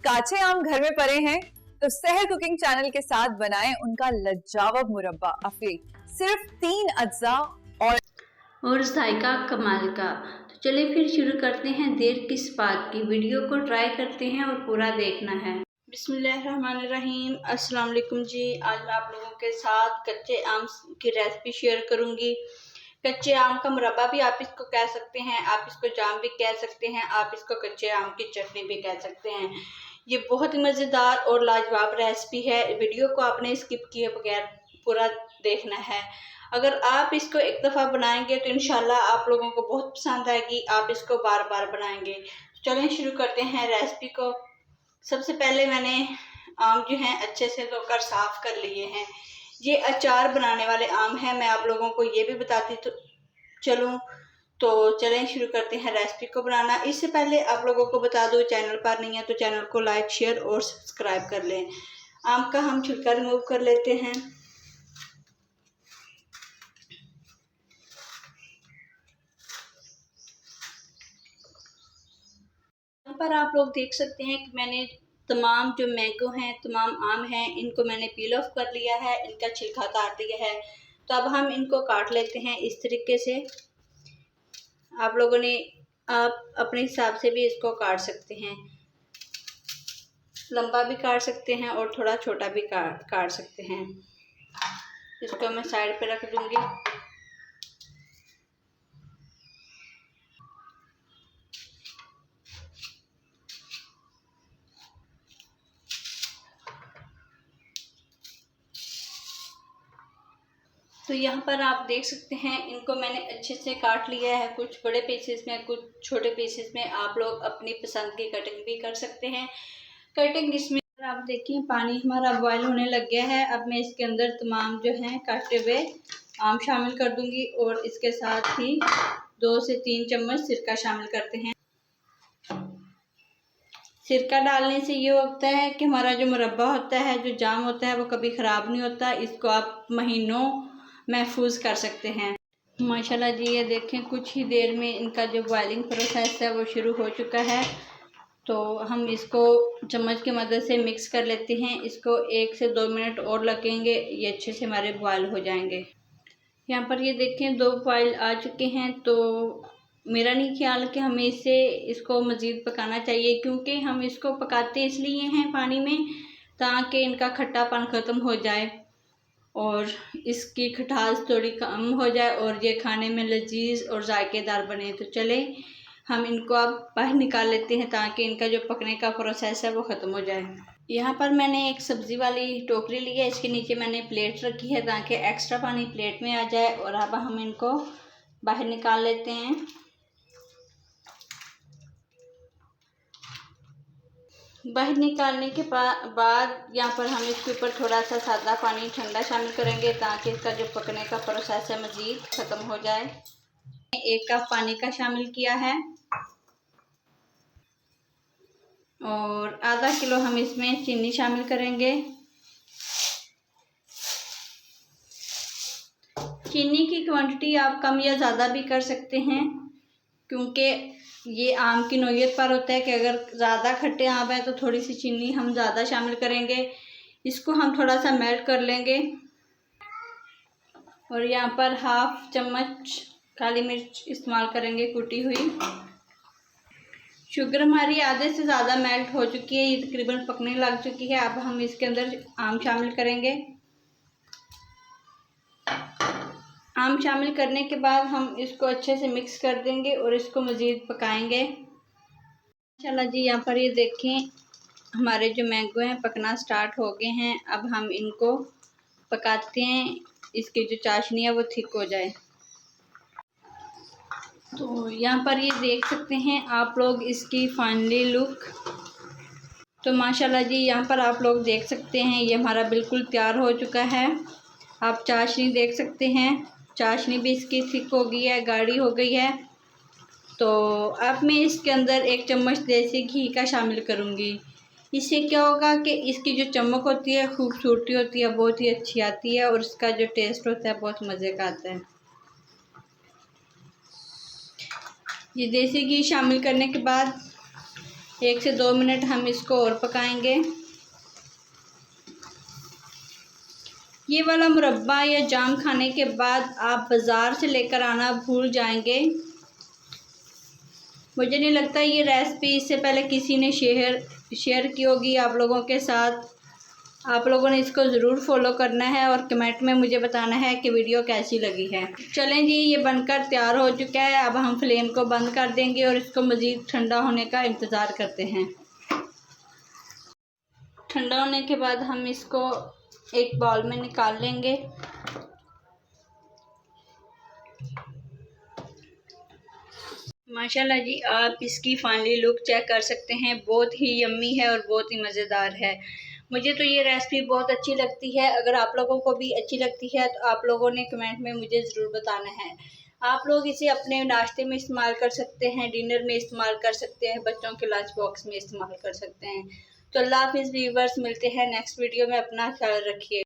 काचे आम घर में पड़े हैं तो सहर कुकिंग चैनल के साथ बनाएं उनका लज्जावब मुरब्बा अफी। सिर्फ 3 अज्जा और जायका कमाल का। तो चलिए फिर शुरू करते हैं, देर किस बात की। वीडियो को ट्राई करते हैं और पूरा देखना है। बिस्मिल्लाहिर्रहमानिर्रहीम। अस्सलाम वालेकुम जी। आज मैं आप लोगों के साथ कच्चे आम की रेसिपी शेयर करूंगी। कच्चे आम का मुरब्बा भी आप इसको कह सकते हैं, आप इसको जाम भी कह सकते हैं, आप इसको कच्चे आम की चटनी भी कह सकते हैं। ये बहुत ही मज़ेदार और लाजवाब रेसिपी है। वीडियो को आपने स्किप किए बगैर पूरा देखना है। अगर आप इसको एक दफ़ा बनाएंगे तो इंशाल्लाह आप लोगों को बहुत पसंद आएगी, आप इसको बार बार बनाएंगे। चलें शुरू करते हैं रेसिपी को। सबसे पहले मैंने आम जो हैं अच्छे से धोकर साफ़ कर लिए हैं। ये अचार बनाने वाले आम हैं, मैं आप लोगों को ये भी बताती चलूँ। तो चलें शुरू करते हैं रेसिपी को बनाना। इससे पहले आप लोगों को बता दूं, चैनल पर नहीं है तो चैनल को लाइक शेयर और सब्सक्राइब कर लें। आम का हम छिलका रिमूव कर लेते हैं। यहाँ पर आप लोग देख सकते हैं कि मैंने तमाम जो मैंगो हैं, तमाम आम हैं, इनको मैंने पील ऑफ कर लिया है, इनका छिलका काट लिया है। तो अब हम इनको काट लेते हैं इस तरीके से। आप लोगों ने आप अपने हिसाब से भी इसको काट सकते हैं, लंबा भी काट सकते हैं और थोड़ा छोटा भी काट सकते हैं। इसको मैं साइड पे रख दूंगी। तो यहाँ पर आप देख सकते हैं, इनको मैंने अच्छे से काट लिया है, कुछ बड़े पीसेस में, कुछ छोटे पीसेस में। आप लोग अपनी पसंद की कटिंग भी कर सकते हैं। कटिंग इसमें आप देखिए पानी हमारा बॉयल होने लग गया है। अब मैं इसके अंदर तमाम जो हैं काटे हुए आम शामिल कर दूंगी और इसके साथ ही 2 से 3 चम्मच सिरका शामिल करते हैं। सिरका डालने से ये होता है कि हमारा जो मुरब्बा होता है, जो जाम होता है, वो कभी ख़राब नहीं होता। इसको आप महीनों महफूज कर सकते हैं। माशाल्लाह जी, ये देखें कुछ ही देर में इनका जो बॉइलिंग प्रोसेस है वो शुरू हो चुका है। तो हम इसको चम्मच की मदद से मिक्स कर लेते हैं। इसको 1 से 2 मिनट और लगेंगे, ये अच्छे से हमारे बॉयल हो जाएंगे। यहाँ पर ये देखें 2 बॉयल आ चुके हैं। तो मेरा नहीं ख्याल कि हमें इसको मज़ीद पकाना चाहिए, क्योंकि हम इसको पकाते इसलिए हैं पानी में ताकि इनका खट्टापन ख़त्म हो जाए और इसकी खटास थोड़ी कम हो जाए और ये खाने में लजीज और जायकेदार बने। तो चले हम इनको अब बाहर निकाल लेते हैं ताकि इनका जो पकने का प्रोसेस है वो ख़त्म हो जाए। यहाँ पर मैंने एक सब्ज़ी वाली टोकरी ली है, इसके नीचे मैंने प्लेट रखी है ताकि एक्स्ट्रा पानी प्लेट में आ जाए। और अब हम इनको बाहर निकाल लेते हैं। बाहर निकालने के बाद यहाँ पर हम इसके ऊपर थोड़ा सा सादा पानी ठंडा शामिल करेंगे ताकि इसका जो पकने का प्रोसेस है मज़ीद ख़त्म हो जाए। 1 कप पानी का शामिल किया है और आधा किलो हम इसमें चीनी शामिल करेंगे। चीनी की क्वांटिटी आप कम या ज़्यादा भी कर सकते हैं, क्योंकि ये आम की नौइयत पर होता है कि अगर ज़्यादा खट्टे आम है तो थोड़ी सी चीनी हम ज़्यादा शामिल करेंगे। इसको हम थोड़ा सा मेल्ट कर लेंगे। और यहाँ पर 1/2 चम्मच काली मिर्च इस्तेमाल करेंगे कुटी हुई। शुगर हमारी आधे से ज़्यादा मेल्ट हो चुकी है, ये तकरीबन पकने लग चुकी है। अब हम इसके अंदर आम शामिल करेंगे। आम शामिल करने के बाद हम इसको अच्छे से मिक्स कर देंगे और इसको मज़ीद पकाएंगे। माशाल्लाह जी, यहाँ पर ये देखें हमारे जो मैंगो हैं पकना स्टार्ट हो गए हैं। अब हम इनको पकाते हैं, इसकी जो चाशनी है वो थिक हो जाए। तो यहाँ पर ये देख सकते हैं आप लोग इसकी फाइनली लुक। तो माशाल्लाह जी, यहाँ पर आप लोग देख सकते हैं ये हमारा बिल्कुल तैयार हो चुका है। आप चाशनी देख सकते हैं, चाशनी भी इसकी थिक हो गई है, गाढ़ी हो गई है। तो अब मैं इसके अंदर 1 चम्मच देसी घी का शामिल करूँगी। इससे क्या होगा कि इसकी जो चमक होती है, खूबसूरती होती है, बहुत ही अच्छी आती है और इसका जो टेस्ट होता है बहुत मज़े का आता है। ये देसी घी शामिल करने के बाद 1 से 2 मिनट हम इसको और पकाएंगे। ये वाला मुरब्बा या जाम खाने के बाद आप बाज़ार से लेकर आना भूल जाएंगे। मुझे नहीं लगता ये रेसिपी इससे पहले किसी ने शेयर की होगी आप लोगों के साथ। आप लोगों ने इसको ज़रूर फॉलो करना है और कमेंट में मुझे बताना है कि वीडियो कैसी लगी है। चलें जी, ये बनकर तैयार हो चुका है। अब हम फ्लेम को बंद कर देंगे और इसको मज़ीद ठंडा होने का इंतज़ार करते हैं। ठंडा होने के बाद हम इसको एक बाउल में निकाल लेंगे। माशाल्लाह जी, आप इसकी फाइनली लुक चेक कर सकते हैं। बहुत ही यम्मी है और बहुत ही मज़ेदार है। मुझे तो ये रेसिपी बहुत अच्छी लगती है। अगर आप लोगों को भी अच्छी लगती है तो आप लोगों ने कमेंट में मुझे ज़रूर बताना है। आप लोग इसे अपने नाश्ते में इस्तेमाल कर सकते हैं, डिनर में इस्तेमाल कर सकते हैं, बच्चों के लंच बॉक्स में इस्तेमाल कर सकते हैं। तो अल्लाह हाफ़िज़ व्यूअर्स, मिलते हैं नेक्स्ट वीडियो में। अपना ख्याल रखिए।